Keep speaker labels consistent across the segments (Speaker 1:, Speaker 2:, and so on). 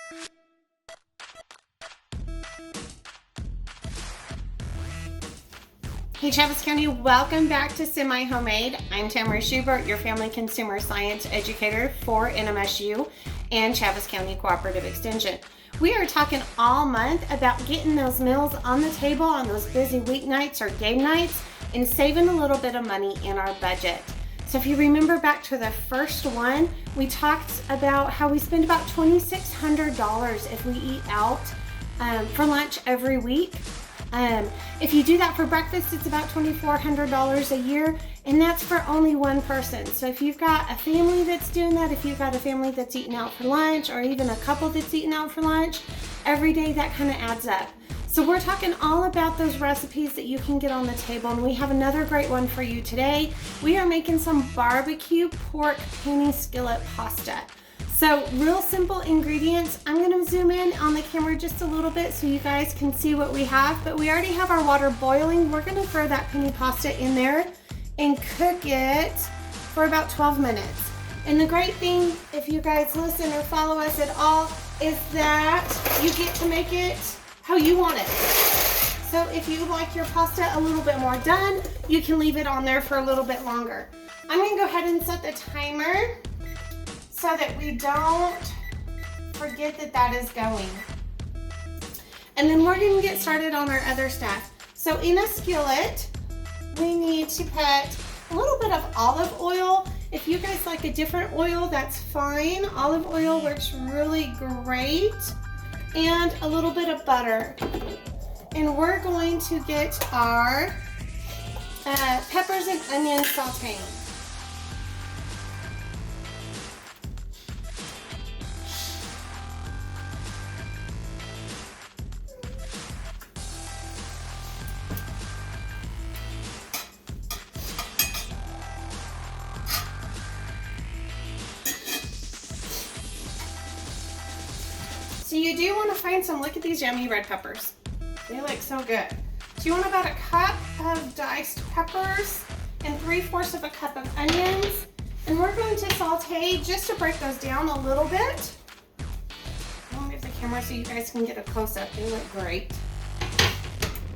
Speaker 1: Hey Travis County, welcome back to Semi Homemade. I'm Tamara Schubert, your family consumer science educator for NMSU and Travis County Cooperative Extension. We are talking all month about getting those meals on the table on those busy weeknights or game nights and saving a little bit of money in our budget. So if you remember back to the first one, we talked about how we spend about $2,600 if we eat out for lunch every week. If you do that for breakfast, it's about $2,400 a year, and that's for only one person. So if you've got a family that's doing that, if you've got a family that's eating out for lunch, or even a couple that's eating out for lunch, every day that kind of adds up. So we're talking all about those recipes that you can get on the table, and we have another great one for you today. We are making some barbecue pork penne skillet pasta. So real simple ingredients. I'm going to zoom in on the camera just a little bit so you guys can see what we have, but we already have our water boiling. We're going to throw that penne pasta in there and cook it for about 12 minutes. And the great thing, if you guys listen or follow us at all, is that you get to make it how you want it. So if you like your pasta a little bit more done, you can leave it on there for a little bit longer. I'm going to go ahead and set the timer so that we don't forget that that is going. And then we're gonna get started on our other stuff. So in a skillet, we need to put a little bit of olive oil. If you guys like a different oil, that's fine. Olive oil works really great. And a little bit of butter. And we're going to get our peppers and onions sauteing. So you do want to find some, look at these yummy red peppers. They look so good. So you want about a cup of diced peppers and 3/4 of a cup of onions. And we're going to saute just to break those down a little bit. I'll move the camera so you guys can get a close-up. They look great.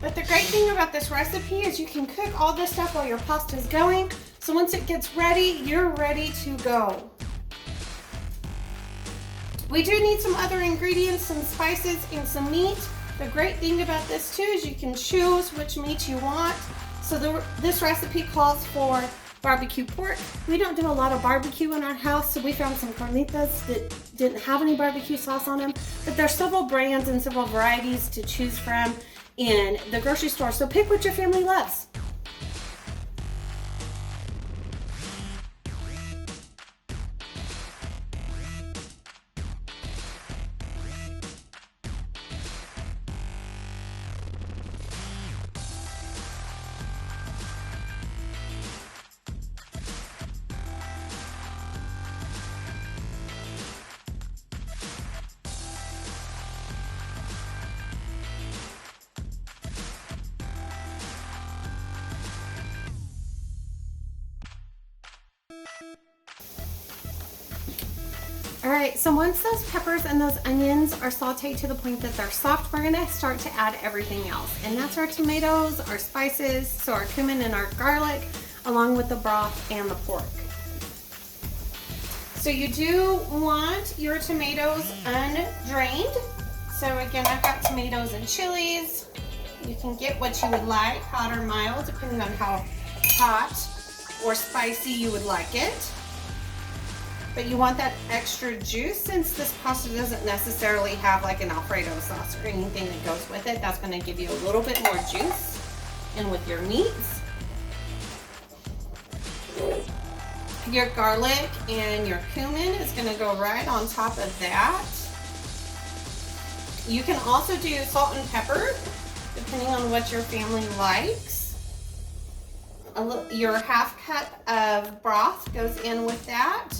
Speaker 1: But the great thing about this recipe is you can cook all this stuff while your pasta is going. So once it gets ready, you're ready to go. We do need some other ingredients, some spices, and some meat. The great thing about this too is you can choose which meat you want. So this recipe calls for barbecue pork. We don't do a lot of barbecue in our house, so we found some carnitas that didn't have any barbecue sauce on them. But there's several brands and several varieties to choose from in the grocery store. So pick what your family loves. All right, so once those peppers and those onions are sauteed to the point that they're soft, we're gonna start to add everything else. And that's our tomatoes, our spices, so our cumin and our garlic, along with the broth and the pork. So you do want your tomatoes undrained. So again, I've got tomatoes and chilies. You can get what you would like, hot or mild, depending on how hot or spicy you would like it. But you want that extra juice since this pasta doesn't necessarily have like an Alfredo sauce or anything that goes with it. That's going to give you a little bit more juice. And with your meats, your garlic and your cumin is going to go right on top of that. You can also do salt and pepper depending on what your family likes. Your half cup of broth goes in with that.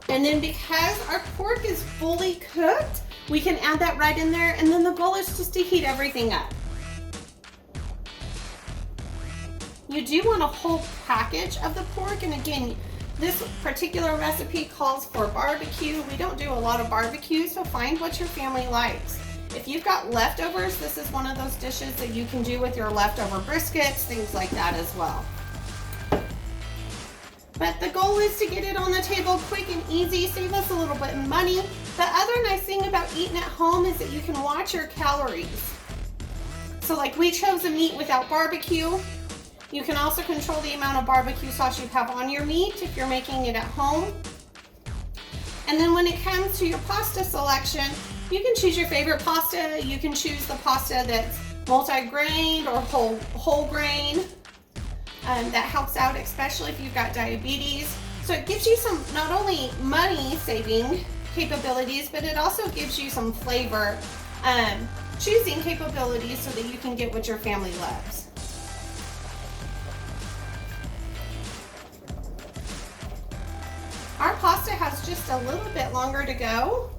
Speaker 1: And then because our pork is fully cooked, we can add that right in there, and then the goal is just to heat everything up. You do want a whole package of the pork, and again, This particular recipe calls for barbecue. We don't do a lot of barbecue, so find what your family likes. If you've got leftovers, this is one of those dishes that you can do with your leftover briskets, things like that as well. But the goal is to get it on the table quick and easy, save us a little bit of money. The other nice thing about eating at home is that you can watch your calories. So like we chose a meat without barbecue. You can also control the amount of barbecue sauce you have on your meat if you're making it at home. And then when it comes to your pasta selection, you can choose your favorite pasta. You can choose the pasta that's multi-grain or whole grain. That helps out, especially if you've got diabetes. So it gives you some not only money saving capabilities, but it also gives you some flavor choosing capabilities so that you can get what your family loves. Our pasta has just a little bit longer to go.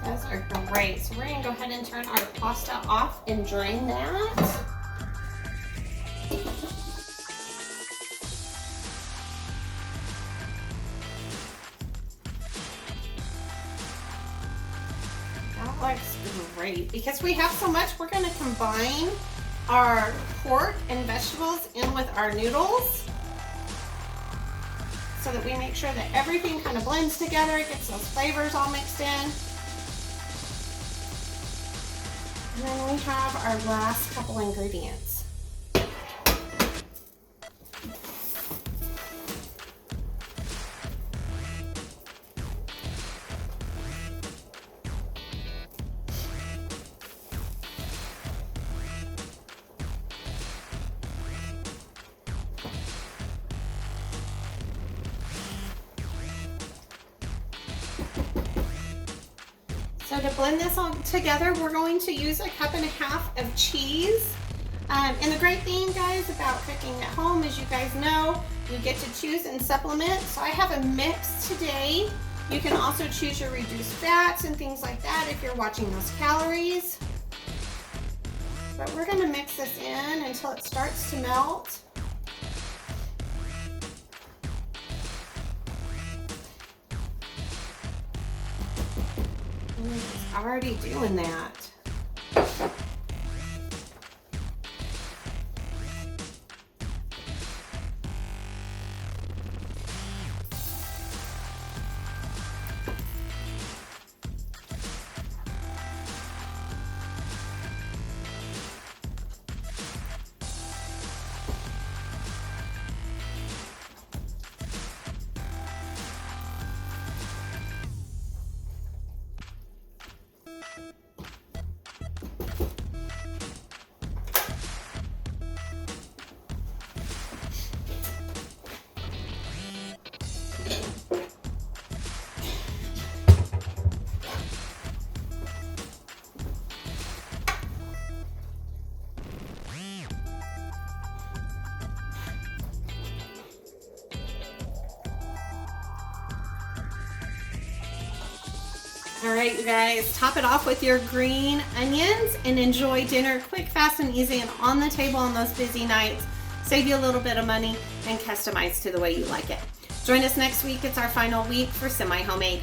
Speaker 1: Those are great. So we're gonna go ahead and turn our pasta off and drain that. That looks great. Because we have so much, we're gonna combine our pork and vegetables in with our noodles so that we make sure that everything kind of blends together, gets those flavors all mixed in. And then we have our last couple ingredients. So to blend this all together, we're going to use 1.5 cups of cheese. And the great thing, guys, about cooking at home, as you guys know, you get to choose and supplement. So I have a mix today. You can also choose your reduced fats and things like that if you're watching those calories. But we're going to mix this in until it starts to melt. It's already doing that. All right, you guys, top it off with your green onions and enjoy dinner quick, fast, and easy and on the table on those busy nights. Save you a little bit of money and customize to the way you like it. Join us next week. It's our final week for Semi Homemade.